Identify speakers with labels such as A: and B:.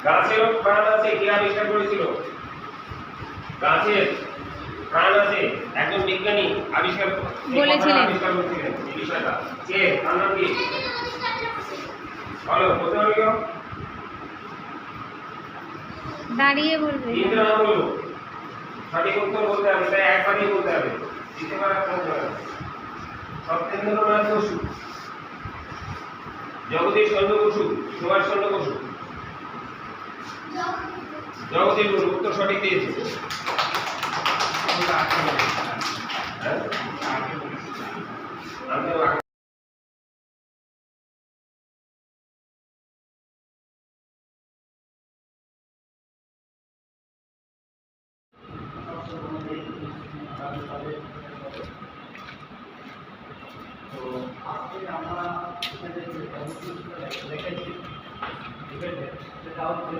A: গাছেরও প্রাণ আছে, কে আবিষ্কার করেছিল? গাছের প্রাণ আছে, একজন বিজ্ঞানী আবিষ্কার
B: বলেছিলেন
A: করেছিলেন এই বিষয়টা। কে? তার নাম কি? বলো, বলতে পারবে কেউ?
B: দাঁড়িয়ে বলবে।
A: তিনটা নাম বলো, সঠিক উত্তর বলতে হবে, তাই একবারই বলতে হবে, দিতে পারা বলতে হবে। সত্যেন্দ্রনাথ বসু, জগদীশ চন্দ্র বসু, সুভাষ চন্দ্র বসু। জগদীশ বসু উত্তর সঠিক দিয়েছে। হ্যাঁ?
C: তো আজকে আমরা এখানে যে কর্মসূচিটা রেখেছি সেটা হচ্ছে